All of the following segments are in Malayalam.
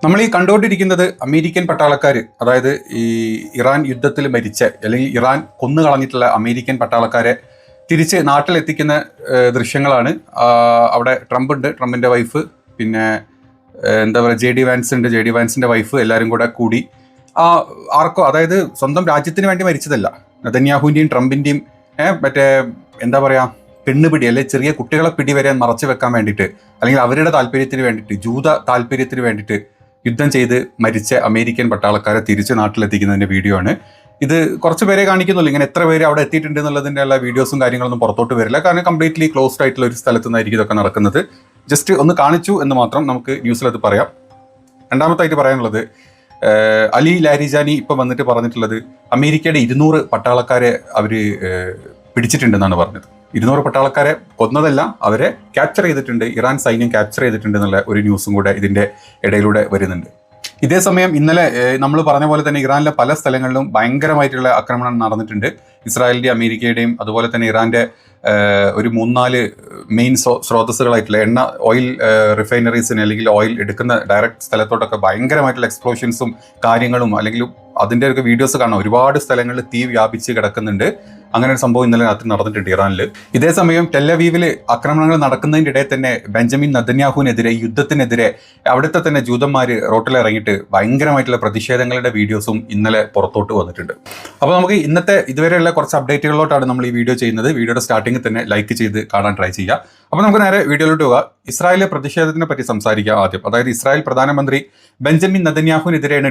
നമ്മൾ ഈ കണ്ടുകൊണ്ടിരിക്കുന്നത് അമേരിക്കൻ പട്ടാളക്കാർ, അതായത് ഈ ഇറാൻ യുദ്ധത്തിൽ മരിച്ച അല്ലെങ്കിൽ ഇറാൻ കൊന്നുകളഞ്ഞിട്ടുള്ള അമേരിക്കൻ പട്ടാളക്കാരെ തിരിച്ച് നാട്ടിലെത്തിക്കുന്ന ദൃശ്യങ്ങളാണ്. അവിടെ ട്രംപ് ഉണ്ട്, ട്രംപിൻ്റെ വൈഫ്, പിന്നെ എന്താ പറയുക ജെ ഡി വാൻസിൻ്റെ വൈഫ്, എല്ലാവരും കൂടി ആർക്കോ, അതായത് സ്വന്തം രാജ്യത്തിന് വേണ്ടി മരിച്ചതല്ല, നെതന്യാഹുവിൻ്റെയും ട്രംപിൻ്റെയും മറ്റേ എന്താ പറയുക പെണ്ണുപിടി അല്ലെങ്കിൽ ചെറിയ കുട്ടികളെ പിടി വരെ മറച്ചു വെക്കാൻ വേണ്ടിയിട്ട്, അല്ലെങ്കിൽ അവരുടെ താല്പര്യത്തിന് വേണ്ടിയിട്ട്, ജൂത താല്പര്യത്തിന് വേണ്ടിയിട്ട് യുദ്ധം ചെയ്ത് മരിച്ച അമേരിക്കൻ പട്ടാളക്കാരെ തിരിച്ച് നാട്ടിലെത്തിക്കുന്നതിൻ്റെ വീഡിയോ ആണ് ഇത്. കുറച്ച് പേരെ കാണിക്കുന്നുള്ളൂ, ഇങ്ങനെ എത്ര പേര് അവിടെ എത്തിയിട്ടുണ്ട് എന്നുള്ളതിൻ്റെ എല്ലാ വീഡിയോസും കാര്യങ്ങളൊന്നും പുറത്തോട്ട് വരില്ല, കാരണം കംപ്ലീറ്റ്ലി ക്ലോസ്ഡ് ആയിട്ടുള്ള ഒരു സ്ഥലത്തു നിന്നായിരിക്കും ഇതൊക്കെ നടക്കുന്നത്. ജസ്റ്റ് ഒന്ന് കാണിച്ചു എന്ന് മാത്രം നമുക്ക് ന്യൂസിലത് പറയാം. രണ്ടാമത്തായിട്ട് പറയാനുള്ളത്, അലി ലാരിജാനി ഇപ്പം വന്നിട്ട് പറഞ്ഞിട്ടുള്ളത് അമേരിക്കയുടെ 200 പട്ടാളക്കാരെ അവർ പിടിച്ചിട്ടുണ്ടെന്നാണ് പറഞ്ഞത്. 200 പട്ടാളക്കാരെ കൊന്നതല്ല, അവരെ ക്യാപ്ചർ ചെയ്തിട്ടുണ്ട്, ഇറാൻ സൈന്യം ക്യാപ്ചർ ചെയ്തിട്ടുണ്ട് എന്നുള്ള ഒരു ന്യൂസും കൂടെ ഇതിൻ്റെ ഇടയിലൂടെ വരുന്നുണ്ട്. ഇതേ സമയം ഇന്നലെ നമ്മൾ പറഞ്ഞ പോലെ തന്നെ ഇറാനിലെ പല സ്ഥലങ്ങളിലും ഭയങ്കരമായിട്ടുള്ള ആക്രമണം നടന്നിട്ടുണ്ട്. ഇസ്രായേലിൻ്റെയും അമേരിക്കയുടെയും അതുപോലെ തന്നെ ഇറാൻ്റെ ഒരു 3-4 മെയിൻ സ്രോതസ്സുകളായിട്ടുള്ള ഓയിൽ റിഫൈനറീസിന് അല്ലെങ്കിൽ ഓയിൽ എടുക്കുന്ന ഡയറക്റ്റ് സ്ഥലത്തോട്ടൊക്കെ ഭയങ്കരമായിട്ടുള്ള എക്സ്പ്ലോഷൻസും കാര്യങ്ങളും, അല്ലെങ്കിൽ അതിൻ്റെ ഒക്കെ വീഡിയോസ് കാണാം. ഒരുപാട് സ്ഥലങ്ങളിൽ തീ വ്യാപിച്ച് കിടക്കുന്നുണ്ട്. അങ്ങനെ ഒരു സംഭവം ഇന്നലെ രാത്രി നടന്നിട്ടുണ്ട് ഇറാനിൽ. ഇതേ സമയം ടെല്ലവീവിൽ ആക്രമണങ്ങൾ നടക്കുന്നതിൻ്റെ ഇടയിൽ തന്നെ ബെഞ്ചമിൻ നെതന്യാഹുവിനെതിരെ, യുദ്ധത്തിനെതിരെ അവിടുത്തെ തന്നെ ജൂതന്മാർ റോട്ടിലിറങ്ങിയിട്ട് ഭയങ്കരമായിട്ടുള്ള പ്രതിഷേധങ്ങളുടെ വീഡിയോസും ഇന്നലെ പുറത്തോട്ട് വന്നിട്ടുണ്ട്. അപ്പോൾ നമുക്ക് ഇന്നത്തെ ഇതുവരെയുള്ള കുറച്ച് അപ്ഡേറ്റുകളിലോട്ടാണ് നമ്മൾ ഈ വീഡിയോ ചെയ്യുന്നത്. വീഡിയോയുടെ സ്റ്റാർട്ടിങ്ങിൽ തന്നെ ലൈക്ക് ചെയ്ത് കാണാൻ ട്രൈ ചെയ്യുക. അപ്പോൾ നമുക്ക് നേരെ വീഡിയോയിലോട്ട് പോകാം. ഇസ്രായേലിലെ പ്രതിഷേധത്തിനെ പറ്റി സംസാരിക്കാം ആദ്യം. അതായത് ഇസ്രായേൽ പ്രധാനമന്ത്രി ബെഞ്ചമിൻ നെതന്യാഹുവിനെതിരെയാണ്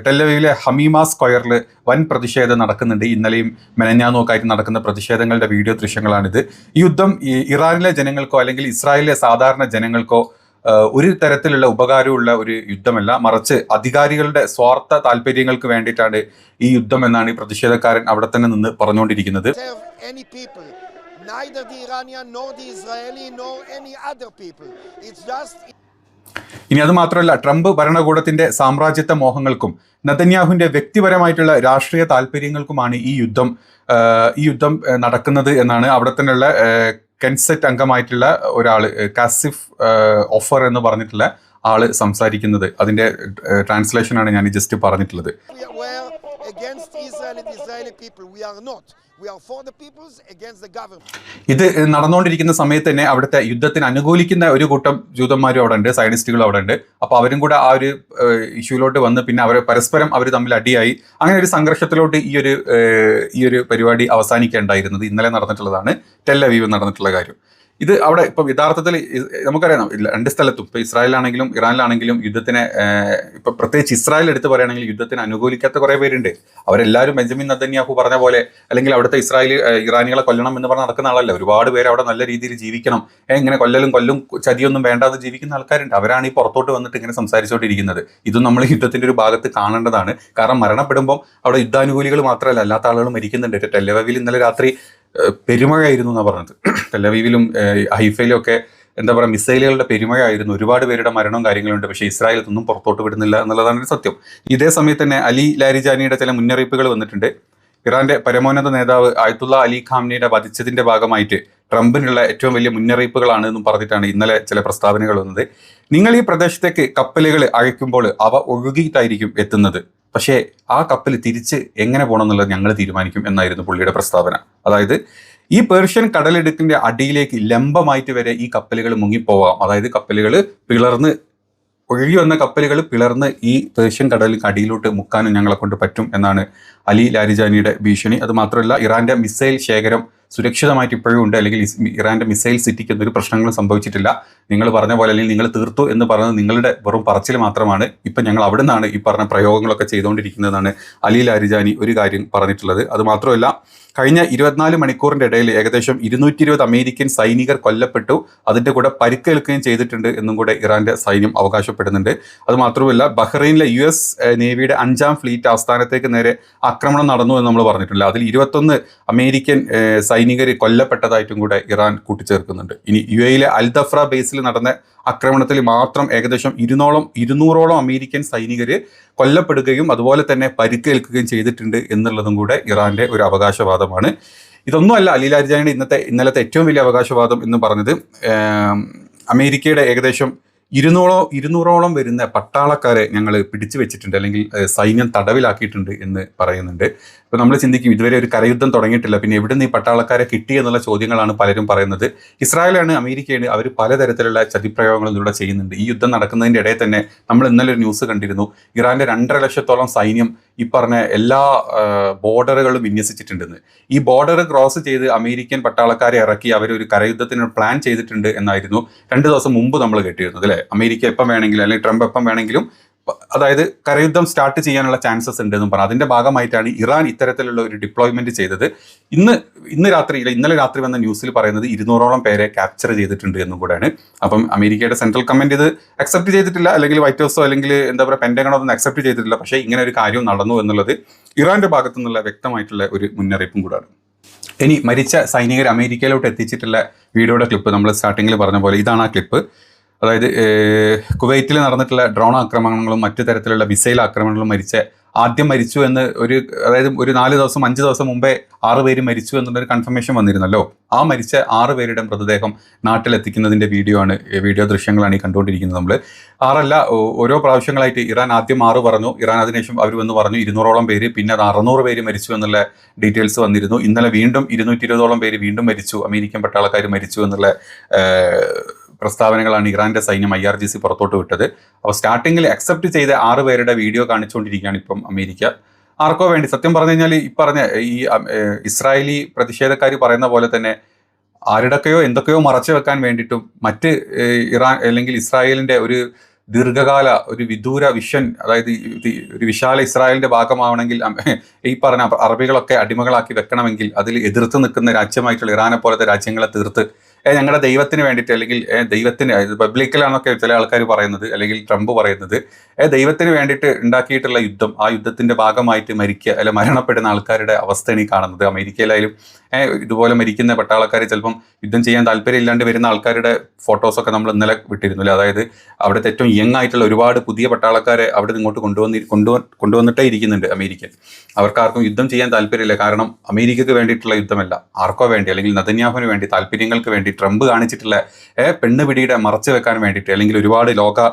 ടെല്ലവീവിലെ ഹമീമ സ്ക്വയറിൽ വൻ പ്രതിഷേധം നടക്കുന്നുണ്ട്. ഇന്നലെയും മെനഞ്ഞാന്നും ആയിട്ട് നടക്കുന്ന പ്രതിഷേധങ്ങളുടെ വീഡിയോ ദൃശ്യങ്ങളാണിത്. ഈ യുദ്ധം ഇറാനിലെ ജനങ്ങൾക്കോ അല്ലെങ്കിൽ ഇസ്രായേലിലെ സാധാരണ ജനങ്ങൾക്കോ ഒരു തരത്തിലുള്ള ഉപകാരമുള്ള ഒരു യുദ്ധമല്ല, മറിച്ച് അധികാരികളുടെ സ്വാർത്ഥ താല്പര്യങ്ങൾക്ക് വേണ്ടിയിട്ടാണ് ഈ യുദ്ധം എന്നാണ് ഈ പ്രതിഷേധക്കാരൻ അവിടെ തന്നെ നിന്ന് പറഞ്ഞുകൊണ്ടിരിക്കുന്നത്. ഇനി അത് മാത്രമല്ല, ട്രംപ് ഭരണകൂടത്തിന്റെ സാമ്രാജ്യത്വ മോഹങ്ങൾക്കും നെതന്യാഹുവിന്റെ വ്യക്തിപരമായിട്ടുള്ള രാഷ്ട്രീയ താല്പര്യങ്ങൾക്കുമാണ് ഈ യുദ്ധം നടക്കുന്നത് എന്നാണ് അവിടെ തന്നെയുള്ള കെൻസെറ്റ് അംഗമായിട്ടുള്ള ഒരാള്, കാസിഫ് ഒഫർ എന്ന് പറഞ്ഞിട്ടുള്ള ആള് സംസാരിക്കുന്നത്. അതിന്റെ ട്രാൻസ്ലേഷനാണ് ഞാൻ ജസ്റ്റ് പറഞ്ഞിട്ടുള്ളത്. ഇത് നടന്നുകൊണ്ടിരിക്കുന്ന സമയത്ത് തന്നെ അവിടുത്തെ യുദ്ധത്തിന് അനുകൂലിക്കുന്ന ഒരു കൂട്ടം ജൂതന്മാരും അവിടെ ഉണ്ട്, സയനിസ്റ്റുകളും അവിടെ ഉണ്ട്. അപ്പൊ അവരും കൂടെ ആ ഒരു ഇഷ്യൂലോട്ട് വന്ന് പിന്നെ പരസ്പരം അവർ തമ്മിൽ അടിയായി. അങ്ങനെ ഒരു സംഘർഷത്തിലോട്ട് ഈ ഒരു പരിപാടി അവസാനിക്കേണ്ടായിരുന്നത് ഇന്നലെ നടന്നിട്ടുള്ളതാണ്. ടെല്ലവീവ് നടന്നിട്ടുള്ള കാര്യം ഇത്. അവിടെ ഇപ്പം യഥാർത്ഥത്തിൽ നമുക്കറിയാം, 2 സ്ഥലത്തും ഇപ്പം ഇസ്രായേലാണെങ്കിലും ഇറാനിലാണെങ്കിലും യുദ്ധത്തിന്, ഇപ്പം പ്രത്യേകിച്ച് ഇസ്രായേൽ എടുത്ത് പറയുകയാണെങ്കിൽ യുദ്ധത്തിന് അനുകൂലിക്കാത്ത കുറേ പേരുണ്ട്. അവരെല്ലാവരും ബെഞ്ചമിൻ നെതന്യാഹു പറഞ്ഞ പോലെ, അല്ലെങ്കിൽ അവിടുത്തെ ഇറാനികളെ കൊല്ലണം എന്ന് പറഞ്ഞ് നടക്കുന്ന ആളല്ല. ഒരുപാട് പേര് അവിടെ നല്ല രീതിയിൽ ജീവിക്കണം, ഇങ്ങനെ കൊല്ലും ചതിയൊന്നും വേണ്ടാതെ ജീവിക്കുന്ന ആൾക്കാരുണ്ട്. അവരാണ് ഈ പുറത്തോട്ട് വന്നിട്ട് ഇങ്ങനെ സംസാരിച്ചുകൊണ്ടിരിക്കുന്നത്. ഇതും നമ്മൾ യുദ്ധത്തിന്റെ ഒരു ഭാഗത്ത് കാണേണ്ടതാണ്. കാരണം മരണപ്പെടുമ്പോൾ അവിടെ യുദ്ധാനുകൂലികൾ മാത്രമല്ല, അല്ലാത്ത ആളുകൾ മരിക്കുന്നുണ്ട്. ടെല്ലവീവിൽ ഇന്നലെ രാത്രി പെരുമഴയായിരുന്നു എന്നാണ് പറഞ്ഞത്. ടെല്ലവീവിലും ഹൈഫയിലും ഒക്കെ എന്താ പറയുക മിസൈലുകളുടെ പെരുമഴയായിരുന്നു. ഒരുപാട് പേരുടെ മരണവും കാര്യങ്ങളുണ്ട്. പക്ഷേ ഇസ്രായേൽ ഇതൊന്നും പുറത്തോട്ട് വിടുന്നില്ല എന്നുള്ളതാണ് സത്യം. ഇതേ സമയത്ത് തന്നെ അലി ലാരിജാനിയുടെ ചില മുന്നറിയിപ്പുകൾ വന്നിട്ടുണ്ട്. ഇറാന്റെ പരമോന്നത നേതാവ് ആയത്തുള്ള അലി ഖാംനിയുടെ വധിച്ചതിന്റെ ഭാഗമായിട്ട് ട്രംപിനുള്ള ഏറ്റവും വലിയ മുന്നറിയിപ്പുകളാണ് എന്നും പറഞ്ഞിട്ടാണ് ഇന്നലെ ചില പ്രസ്താവനകൾ വന്നത്. നിങ്ങൾ ഈ പ്രദേശത്തേക്ക് കപ്പലുകൾ അയക്കുമ്പോൾ അവ ഒഴുകിയിട്ടായിരിക്കും എത്തുന്നത്, പക്ഷേ ആ കപ്പൽ തിരിച്ച് എങ്ങനെ പോകണം എന്നുള്ളത് ഞങ്ങൾ തീരുമാനിക്കും എന്നായിരുന്നു പുള്ളിയുടെ പ്രസ്താവന. അതായത് ഈ പേർഷ്യൻ കടലിടുക്കിന്റെ അടിയിലേക്ക് ലംബമായിട്ട് വരെ ഈ കപ്പലുകൾ മുങ്ങിപ്പോവാം. അതായത് കപ്പലുകൾ പിളർന്ന്, ഒഴുകി വന്ന കപ്പലുകൾ പിളർന്ന് ഈ പേർഷ്യൻ കടലിന് അടിയിലോട്ട് മുക്കാനും ഞങ്ങളെ കൊണ്ട് പറ്റും എന്നാണ് അലി ലാരിജാനിയുടെ ഭീഷണി. അത് മാത്രമല്ല, ഇറാന്റെ മിസൈൽ ശേഖരം സുരക്ഷിതമായിട്ട് ഇപ്പോഴും ഉണ്ട്, അല്ലെങ്കിൽ ഇറാന്റെ മിസൈൽ സിറ്റിക്ക് എന്തൊരു പ്രശ്നങ്ങളും സംഭവിച്ചിട്ടില്ല. നിങ്ങൾ പറഞ്ഞ പോലെ, അല്ലെങ്കിൽ നിങ്ങൾ തീർത്തു എന്ന് പറയുന്നത് നിങ്ങളുടെ വെറും പറച്ചിൽ മാത്രമാണ്. ഇപ്പം ഞങ്ങൾ അവിടെ നിന്നാണ് ഈ പറഞ്ഞ പ്രയോഗങ്ങളൊക്കെ ചെയ്തുകൊണ്ടിരിക്കുന്നതെന്നാണ് അലി ലാരിജാനി ഒരു കാര്യം പറഞ്ഞിട്ടുള്ളത്. അത് മാത്രമല്ല, കഴിഞ്ഞ 24 മണിക്കൂറിന്റെ ഇടയിൽ ഏകദേശം 220 അമേരിക്കൻ സൈനികർ കൊല്ലപ്പെട്ടു, അതിന്റെ കൂടെ പരിക്കേൽക്കുകയും ചെയ്തിട്ടുണ്ട് എന്നും കൂടെ ഇറാന്റെ സൈന്യം അവകാശപ്പെടുന്നുണ്ട്. അത് മാത്രമല്ല, ബഹ്റൈനിലെ US നേവിയുടെ 5ാം ഫ്ലീറ്റ് ആസ്ഥാനത്തേക്ക് നേരെ ആക്രമണം നടന്നു എന്ന് നമ്മൾ പറഞ്ഞിട്ടില്ല. അതിൽ 21 അമേരിക്കൻ സൈനികർ കൊല്ലപ്പെട്ടതായിട്ടും കൂടെ ഇറാൻ കൂട്ടിച്ചേർക്കുന്നുണ്ട്. ഇനി UAE അൽദഫ്ര ബേസിൽ നടന്ന ആക്രമണത്തിൽ മാത്രം ഏകദേശം 200ഓളം അമേരിക്കൻ സൈനികർ കൊല്ലപ്പെടുകയും അതുപോലെ തന്നെ പരിക്കേൽക്കുകയും ചെയ്തിട്ടുണ്ട് എന്നുള്ളതും കൂടെ ഇറാന്റെ ഒരു അവകാശവാദമാണ്. ഇതൊന്നുമല്ല അലി ലാരിജാനിയുടെ ഇന്നലത്തെ ഏറ്റവും വലിയ അവകാശവാദം എന്ന് പറഞ്ഞത്, അമേരിക്കയുടെ ഏകദേശം ഇരുന്നൂറോളം വരുന്ന പട്ടാളക്കാരെ ഞങ്ങൾ പിടിച്ചു വെച്ചിട്ടുണ്ട്, അല്ലെങ്കിൽ സൈന്യം തടവിലാക്കിയിട്ടുണ്ട് എന്ന് പറയുന്നുണ്ട്. ഇപ്പൊ നമ്മൾ ചിന്തിക്കും, ഇതുവരെ ഒരു കരയുദ്ധം തുടങ്ങിയിട്ടില്ല, പിന്നെ എവിടെ നിന്ന് ഈ പട്ടാളക്കാരെ കിട്ടി എന്നുള്ള ചോദ്യങ്ങളാണ് പലരും പറയുന്നത്. ഇസ്രായേലാണ്, അമേരിക്കയാണ്, അവർ പലതരത്തിലുള്ള ചതിപ്രയോഗങ്ങളും ഇതിലൂടെ ചെയ്യുന്നുണ്ട്. ഈ യുദ്ധം നടക്കുന്നതിൻ്റെ ഇടയിൽ തന്നെ നമ്മൾ ഇന്നലെ ഒരു ന്യൂസ് കണ്ടിരുന്നു, ഇറാന്റെ 2.5 ലക്ഷത്തോളം സൈന്യം ഈ പറഞ്ഞ എല്ലാ ബോർഡറുകളും വിന്യസിച്ചിട്ടുണ്ടെന്ന്. ഈ ബോർഡർ ക്രോസ് ചെയ്ത് അമേരിക്കൻ പട്ടാളക്കാരെ ഇറക്കി അവരൊരു കരയുദ്ധത്തിന് പ്ലാൻ ചെയ്തിട്ടുണ്ട് എന്നായിരുന്നു 2 ദിവസം മുമ്പ് നമ്മൾ കേട്ടിരുന്നത് അല്ലെ. അമേരിക്ക എപ്പം വേണമെങ്കിലും അല്ലെങ്കിൽ ട്രംപ് എപ്പം വേണമെങ്കിലും അതായത് കരയുദ്ധം സ്റ്റാർട്ട് ചെയ്യാനുള്ള ചാൻസസ് ഉണ്ട് എന്നും പറഞ്ഞു. അതിന്റെ ഭാഗമായിട്ടാണ് ഇറാൻ ഇത്തരത്തിലുള്ള ഒരു ഡിപ്ലോയ്മെന്റ് ചെയ്തത്. ഇന്നലെ രാത്രി വന്ന ന്യൂസിൽ പറയുന്നത് 200ഓളം പേരെ ക്യാപ്ചർ ചെയ്തിട്ടുണ്ട് എന്നും കൂടെയാണ്. അപ്പം അമേരിക്കയുടെ സെൻട്രൽ കമാൻഡ് ഇത് അക്സെപ്റ്റ് ചെയ്തിട്ടില്ല, അല്ലെങ്കിൽ വൈറ്റ് ഹൗസോ അല്ലെങ്കിൽ എന്താ പറയുക പെന്റഗണോ ഒന്നും അക്സെപ്റ്റ് ചെയ്തിട്ടില്ല. പക്ഷേ ഇങ്ങനെ ഒരു കാര്യം നടന്നു എന്നുള്ളത് ഇറാന്റെ ഭാഗത്തു നിന്നുള്ള വ്യക്തമായിട്ടുള്ള ഒരു മുന്നറിയിപ്പും കൂടാണ്. ഇനി മരിച്ച സൈനികർ അമേരിക്കയിലോട്ട് എത്തിച്ചിട്ടുള്ള വീഡിയോയുടെ ക്ലിപ്പ് നമ്മൾ സ്റ്റാർട്ടിങ്ങിൽ പറഞ്ഞ പോലെ ഇതാണ് ആ ക്ലിപ്പ്. അതായത് കുവൈറ്റിൽ നടന്നിട്ടുള്ള ഡ്രോൺ ആക്രമണങ്ങളും മറ്റു തരത്തിലുള്ള മിസൈൽ ആക്രമണങ്ങളും ആദ്യം മരിച്ചു എന്ന് അതായത് ഒരു 4 ദിവസം 5 ദിവസം മുമ്പേ 6 പേര് മരിച്ചു എന്നുള്ളൊരു കൺഫർമേഷൻ വന്നിരുന്നല്ലോ. ആ മരിച്ച 6 പേരുടെ മൃതദേഹം നാട്ടിലെത്തിക്കുന്നതിന്റെ വീഡിയോ ദൃശ്യങ്ങളാണ് ഈ കണ്ടുകൊണ്ടിരിക്കുന്നത്. നമ്മൾ 6 അല്ല, ഓരോ പ്രാവശ്യങ്ങളായിട്ട് ഇറാൻ ആദ്യം 6 പറഞ്ഞു, ഇറാൻ അതിനുശേഷം അവർ വന്ന് പറഞ്ഞു 200ഓളം പേര്, പിന്നെ അത് 600 പേര് മരിച്ചു എന്നുള്ള ഡീറ്റെയിൽസ് വന്നിരുന്നു. ഇന്നലെ വീണ്ടും 220ഓളം പേര് വീണ്ടും മരിച്ചു, അമേരിക്കൻ പട്ടാളക്കാർ മരിച്ചു എന്നുള്ള പ്രസ്താവനകളാണ് ഇറാന്റെ സൈന്യം IRGC പുറത്തോട്ട് വിട്ടത്. അപ്പോൾ സ്റ്റാർട്ടിങ്ങിൽ അക്സെപ്റ്റ് ചെയ്ത 6 പേരുടെ വീഡിയോ കാണിച്ചുകൊണ്ടിരിക്കുകയാണ് ഇപ്പം അമേരിക്ക. ആർക്കോ വേണ്ടി, സത്യം പറഞ്ഞു കഴിഞ്ഞാൽ ഈ ഇസ്രായേലി പ്രതിഷേധക്കാർ പറയുന്ന പോലെ തന്നെ ആരുടെയൊക്കെയോ എന്തൊക്കെയോ മറച്ചു വെക്കാൻ വേണ്ടിയിട്ടും മറ്റ് ഇറാൻ അല്ലെങ്കിൽ ഇസ്രായേലിന്റെ ഒരു ദീർഘകാല ഒരു വിദൂര വിഷൻ, അതായത് ഒരു വിശാല ഇസ്രായേലിന്റെ ഭാഗമാവണമെങ്കിൽ ഈ പറഞ്ഞ അറബികളൊക്കെ അടിമകളാക്കി വെക്കണമെങ്കിൽ അതിൽ എതിർത്ത് നിൽക്കുന്ന രാജ്യമായിട്ടുള്ള ഇറാനെ പോലത്തെ രാജ്യങ്ങളെ തീർത്ത് ഞങ്ങളുടെ ദൈവത്തിന് വേണ്ടിയിട്ട്, അല്ലെങ്കിൽ ദൈവത്തിന് പബ്ലിക്കിലാണൊക്കെ ചില ആൾക്കാർ പറയുന്നത്, അല്ലെങ്കിൽ ട്രംപ് പറയുന്നത് ദൈവത്തിന് വേണ്ടിയിട്ട് ഉണ്ടാക്കിയിട്ടുള്ള യുദ്ധം, ആ യുദ്ധത്തിന്റെ ഭാഗമായിട്ട് മരണപ്പെടുന്ന ആൾക്കാരുടെ അവസ്ഥയാണ് ഈ കാണുന്നത്. അമേരിക്കയിലായാലും ഇതുപോലെ മരിക്കുന്ന പട്ടാളക്കാർ ചിലപ്പം യുദ്ധം ചെയ്യാൻ താല്പര്യമില്ലാണ്ട് വരുന്ന ആൾക്കാരുടെ ഫോട്ടോസൊക്കെ നമ്മൾ ഇന്നലെ വിട്ടിരുന്നില്ല. അതായത് അവിടുത്തെ ഏറ്റവും യങ് ആയിട്ടുള്ള ഒരുപാട് പുതിയ പട്ടാളക്കാരെ അവിടെ ഇങ്ങോട്ട് കൊണ്ടുവന്നിട്ടേ ഇരിക്കുന്നുണ്ട് അമേരിക്കൻ. അവർക്കാർക്കും യുദ്ധം ചെയ്യാൻ താല്പര്യമില്ല. കാരണം അമേരിക്കക്ക് വേണ്ടിയിട്ടുള്ള യുദ്ധമല്ല, ആർക്കോ വേണ്ടി അല്ലെങ്കിൽ നെതന്യാഹുവിന് വേണ്ടി, താല്പര്യങ്ങൾക്ക് വേണ്ടി ട്രംപ് കാണിച്ചിട്ടുള്ള പെണ്ണുപിടിയുടെ മറച്ചു വെക്കാൻ വേണ്ടിയിട്ട്, അല്ലെങ്കിൽ ഒരുപാട് ലോക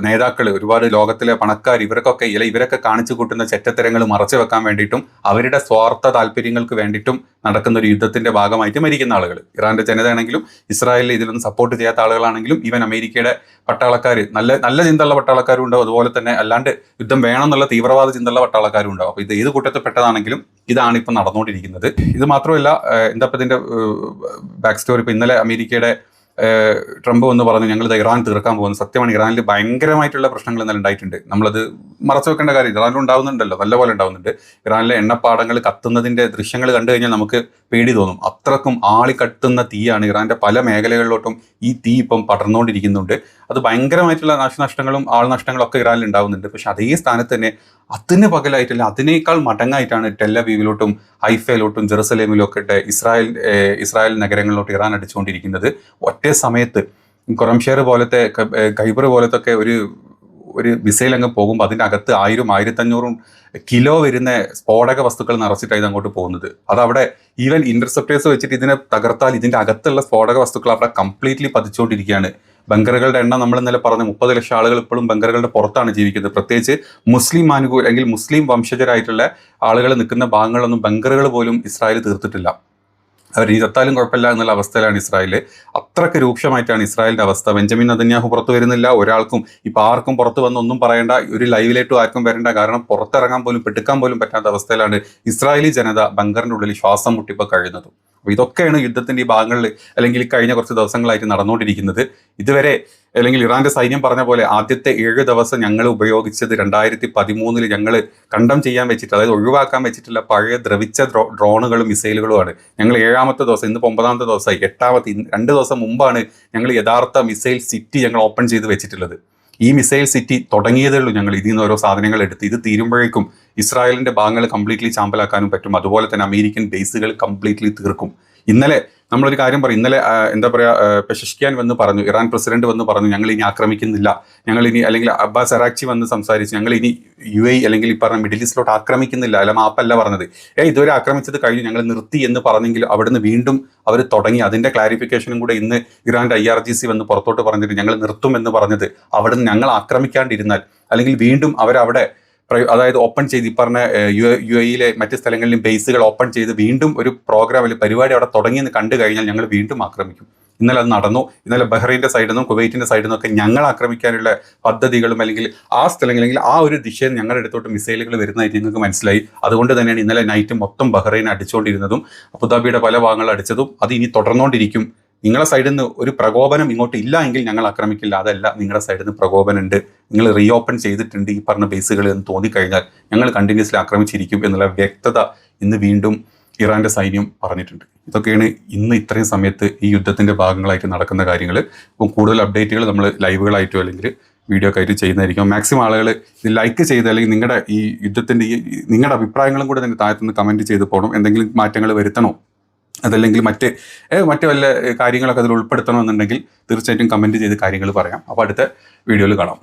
നേതാക്കൾ, ഒരുപാട് ലോകത്തിലെ പണക്കാർ, ഇവരൊക്കെ കാണിച്ചു കൂട്ടുന്ന ചെറ്റത്തരങ്ങൾ മറച്ചു വെക്കാൻ വേണ്ടിയിട്ടും അവരുടെ സ്വാർത്ഥ താല്പര്യങ്ങൾക്ക് വേണ്ടിയിട്ടും നടക്കുന്ന ഒരു യുദ്ധത്തിന്റെ ഭാഗമായിട്ട് മരിക്കുന്ന ആളുകൾ, ഇറാന്റെ ജനതയാണെങ്കിലും ഇസ്രായേലിൽ ഇതിലൊന്നും സപ്പോർട്ട് ചെയ്യാത്ത ആളുകളാണെങ്കിലും ഈവൻ അമേരിക്കയുടെ പട്ടാളക്കാർ, നല്ല ചിന്തയുള്ള പട്ടാളക്കാരും ഉണ്ടാവും, അതുപോലെ തന്നെ അല്ലാണ്ട് യുദ്ധം വേണമെന്നുള്ള തീവ്രവാദ ചിന്തയുള്ള പട്ടാളക്കാരും ഉണ്ടാവും. അപ്പോൾ ഇത് ഏത് കൂട്ടത്തിൽപ്പെട്ടതാണെങ്കിലും ഇതാണ് ഇപ്പം നടന്നുകൊണ്ടിരിക്കുന്നത്. ഇത് മാത്രമല്ല, എന്താ ഇതിന്റെ ബാക്ക് സ്റ്റോറി, ഇപ്പം ഇന്നലെ അമേരിക്കയുടെ ട്രംപ് എന്ന് പറഞ്ഞു ഞങ്ങൾ ഇറാൻ തീർക്കാൻ പോകുന്നു. സത്യമാണ്, ഇറാനിൽ ഭയങ്കരമായിട്ടുള്ള പ്രശ്നങ്ങൾ ഇന്നലെ ഉണ്ടായിട്ടുണ്ട്. നമ്മളത് മറച്ചു വെക്കേണ്ട കാര്യം, ഇറാനിൽ ഉണ്ടാവുന്നുണ്ടല്ലോ, നല്ലപോലെ ഉണ്ടാവുന്നുണ്ട്. ഇറാനിലെ എണ്ണപ്പാടങ്ങൾ കത്തുന്നതിന്റെ ദൃശ്യങ്ങൾ കണ്ടു കഴിഞ്ഞാൽ നമുക്ക് പേടി തോന്നും. അത്രക്കും ആളിക്കത്തുന്ന തീയാണ്. ഇറാന്റെ പല മേഖലകളിലോട്ടും ഈ തീ ഇപ്പം പടർന്നുകൊണ്ടിരിക്കുന്നുണ്ട്. അത് ഭയങ്കരമായിട്ടുള്ള നാശനഷ്ടങ്ങളും ആൾനഷ്ടങ്ങളും ഒക്കെ ഇറാനിൽ ഉണ്ടാവുന്നുണ്ട്. പക്ഷെ അതേ സ്ഥാനത്ത് തന്നെ അതിന് പകലായിട്ടല്ല, അതിനേക്കാൾ മടങ്ങായിട്ടാണ് ടെല്ലവീവിലോട്ടും ഹൈഫയിലോട്ടും ജെറുസലേമിലും ഒക്കെ ഇസ്രായേൽ നഗരങ്ങളിലോട്ട് ഇറാൻ അടിച്ചുകൊണ്ടിരിക്കുന്നത്. ഒറ്റ സമയത്ത് കൊറംഷേർ പോലത്തെ, ഖൈബർ പോലത്തെ ഒക്കെ ഒരു മിസൈൽ അങ്ങ് പോകുമ്പോൾ അതിൻ്റെ അകത്ത് 1000-1500 കിലോ വരുന്ന സ്ഫോടക വസ്തുക്കൾ നിറച്ചിട്ടാണ് ഇത് അങ്ങോട്ട് പോകുന്നത്. അതവിടെ ഈവൻ ഇന്റർസെപ്റ്റേഴ്സ് വെച്ചിട്ട് ഇതിനെ തകർത്താൽ ഇതിൻ്റെ അകത്തുള്ള സ്ഫോടക വസ്തുക്കൾ അവിടെ കംപ്ലീറ്റ്ലി പതിച്ചുകൊണ്ടിരിക്കുകയാണ്. ബങ്കറുകളുടെ എണ്ണം നമ്മൾ ഇന്നലെ പറഞ്ഞ 30 ലക്ഷം ആളുകൾ ഇപ്പോഴും ബങ്കറുകളുടെ പുറത്താണ് ജീവിക്കുന്നത്. പ്രത്യേകിച്ച് മുസ്ലിം അല്ലെങ്കിൽ മുസ്ലിം വംശജരായിട്ടുള്ള ആളുകൾ നിൽക്കുന്ന ഭാഗങ്ങളൊന്നും ബങ്കറുകൾ പോലും ഇസ്രായേൽ തീർത്തിട്ടില്ല. അവർ ചത്താലും കുഴപ്പമില്ല എന്നുള്ള അവസ്ഥയിലാണ് ഇസ്രായേൽ. അത്രയ്ക്ക് രൂക്ഷമായിട്ടാണ് ഇസ്രായേലിന്റെ അവസ്ഥ. ബെഞ്ചമിൻ നെതന്യാഹു പുറത്തു വരുന്നില്ല, ഒരാൾക്കും ഇപ്പം ആർക്കും പുറത്ത് വന്ന് ഒന്നും പറയേണ്ട, ഒരു ലൈവിലേറ്റും ആർക്കും വരേണ്ട. കാരണം പുറത്തിറങ്ങാൻ പോലും പെടുക്കാൻ പോലും പറ്റാത്ത അവസ്ഥയിലാണ് ഇസ്രായേലി ജനത ബങ്കറിന്റെ ഉള്ളിൽ ശ്വാസം മുട്ടിപ്പോൾ കഴിയുന്നതും. അപ്പോൾ ഇതൊക്കെയാണ് യുദ്ധത്തിന്റെ ഈ ഭാഗങ്ങളിൽ അല്ലെങ്കിൽ കഴിഞ്ഞ കുറച്ച് ദിവസങ്ങളായിട്ട് നടന്നുകൊണ്ടിരിക്കുന്നത്. ഇതുവരെ അല്ലെങ്കിൽ ഇറാന്റെ സൈന്യം പറഞ്ഞ പോലെ ആദ്യത്തെ 7 ദിവസം ഞങ്ങൾ ഉപയോഗിച്ചത് 2013 ഞങ്ങൾ കണ്ടം ചെയ്യാൻ വെച്ചിട്ട്, അതായത് ഒഴിവാക്കാൻ വെച്ചിട്ടുള്ള പഴയ ദ്രവിച്ച ഡ്രോണുകളും മിസൈലുകളുമാണ്. ഞങ്ങൾ 7ാമത്തെ ദിവസം, ഇന്ന് 9ാമത്തെ ദിവസമായി, 8ാമത്തെ 2 ദിവസം മുമ്പാണ് ഞങ്ങൾ യഥാർത്ഥ മിസൈൽ സിറ്റി ഞങ്ങൾ ഓപ്പൺ ചെയ്ത് വെച്ചിട്ടുള്ളത്. ഈ മിസൈൽ സിറ്റി തുടങ്ങിയതേ ഉള്ളൂ. ഞങ്ങൾ ഇതിൽ നിന്ന് ഓരോ സാധനങ്ങൾ എടുത്ത് ഇത് തീരുമ്പോഴേക്കും ഇസ്രായേലിന്റെ ഭാഗങ്ങൾ കംപ്ലീറ്റ്ലി ചാമ്പലാക്കാനും പറ്റും. അതുപോലെ തന്നെ അമേരിക്കൻ ബേസുകൾ കംപ്ലീറ്റ്ലി തീർക്കും. ഇന്നലെ നമ്മളൊരു കാര്യം പറയും, ഇന്നലെ എന്താ പറയുക, പെഷഷ്കിയാൻ വന്ന് പറഞ്ഞു, ഇറാൻ പ്രസിഡന്റ് വന്ന് പറഞ്ഞു, ഞങ്ങൾ ഇനി ആക്രമിക്കുന്നില്ല, ഞങ്ങൾ ഇനി, അല്ലെങ്കിൽ അബ്ബാസ് അറാക്ചി വന്ന് സംസാരിച്ച് ഞങ്ങൾ ഇനി UAE അല്ലെങ്കിൽ ഈ പറഞ്ഞ മിഡിൽ ഈസ്റ്റിലോട്ട് ആക്രമിക്കുന്നില്ല, അല്ല മാപ്പല്ല പറഞ്ഞത്, ഇതുവരെ ആക്രമിച്ചത് കഴിഞ്ഞു, ഞങ്ങൾ നിർത്തി എന്ന് പറഞ്ഞെങ്കിൽ അവിടുന്ന് വീണ്ടും അവർ തുടങ്ങി. അതിന്റെ ക്ലാരിഫിക്കേഷനും കൂടെ ഇന്ന് ഇറാന്റെ IRGC വന്ന് പുറത്തോട്ട് പറഞ്ഞിട്ട് ഞങ്ങൾ നിർത്തും എന്ന് പറഞ്ഞത് അവിടുന്ന് ഞങ്ങൾ ആക്രമിക്കാണ്ടിരുന്നാൽ, അല്ലെങ്കിൽ വീണ്ടും അവരവിടെ അതായത് ഓപ്പൺ ചെയ്ത് ഈ പറഞ്ഞ UAE മറ്റ് സ്ഥലങ്ങളിലും ബേസുകൾ ഓപ്പൺ ചെയ്ത് വീണ്ടും ഒരു പ്രോഗ്രാം അല്ലെങ്കിൽ പരിപാടി അവിടെ തുടങ്ങിയെന്ന് കണ്ടു കഴിഞ്ഞാൽ ഞങ്ങൾ വീണ്ടും ആക്രമിക്കും. ഇന്നലെ അത് നടന്നു. ഇന്നലെ ബഹ്റൈൻ്റെ സൈഡിൽ നിന്നും കുവൈറ്റിന്റെ സൈഡിൽ നിന്നൊക്കെ ഞങ്ങൾ ആക്രമിക്കാനുള്ള പദ്ധതികളും അല്ലെങ്കിൽ ആ സ്ഥലങ്ങൾ അല്ലെങ്കിൽ ആ ഒരു ദിശയിൽ ഞങ്ങളുടെ അടുത്തോട്ട് മിസൈലുകൾ വരുന്നതായിട്ട് നിങ്ങൾക്ക് മനസ്സിലായി. അതുകൊണ്ട് തന്നെയാണ് ഇന്നലെ നൈറ്റ് മൊത്തം ബഹ്റൈൻ അടിച്ചുകൊണ്ടിരുന്നതും അബുദാബിയുടെ പല ഭാഗങ്ങൾ അടിച്ചതും. അത് ഇനി തുടർന്നുകൊണ്ടിരിക്കും. നിങ്ങളെ സൈഡിൽ നിന്ന് ഒരു പ്രകോപനം ഇങ്ങോട്ട് ഇല്ല എങ്കിൽ ഞങ്ങൾ ആക്രമിക്കില്ല. അതല്ല, നിങ്ങളുടെ സൈഡിൽ നിന്ന് പ്രകോപനം ഉണ്ട്, നിങ്ങൾ റീഓപ്പൺ ചെയ്തിട്ടുണ്ട് ഈ പറഞ്ഞ ബേസുകൾ എന്ന് തോന്നിക്കഴിഞ്ഞാൽ ഞങ്ങൾ കണ്ടിന്യൂസ്ലി ആക്രമിച്ചിരിക്കും എന്നുള്ള വ്യക്തത ഇന്ന് വീണ്ടും ഇറാന്റെ സൈന്യം പറഞ്ഞിട്ടുണ്ട്. ഇതൊക്കെയാണ് ഇന്ന് ഇത്രയും സമയത്ത് ഈ യുദ്ധത്തിന്റെ ഭാഗങ്ങളായിട്ട് നടക്കുന്ന കാര്യങ്ങൾ. അപ്പം കൂടുതൽ അപ്ഡേറ്റുകൾ നമ്മൾ ലൈവുകളായിട്ടോ അല്ലെങ്കിൽ വീഡിയോ ഒക്കെ ആയിട്ട് ചെയ്യുന്നതായിരിക്കും. മാക്സിമം ആളുകൾ ഇത് ലൈക്ക് ചെയ്ത് അല്ലെങ്കിൽ നിങ്ങളുടെ ഈ യുദ്ധത്തിന്റെ നിങ്ങളുടെ അഭിപ്രായങ്ങളും കൂടെ തന്നെ താഴത്തുനിന്ന് കമന്റ് ചെയ്ത് പോകണം. എന്തെങ്കിലും മാറ്റങ്ങൾ വരുത്തണോ, അതല്ലെങ്കിൽ മറ്റ് വല്ല കാര്യങ്ങളൊക്കെ അതിൽ ഉൾപ്പെടുത്തണമെന്നുണ്ടെങ്കിൽ തീർച്ചയായിട്ടും കമന്റ് ചെയ്ത് കാര്യങ്ങൾ പറയാം. അപ്പോൾ അടുത്ത വീഡിയോയിൽ കാണാം.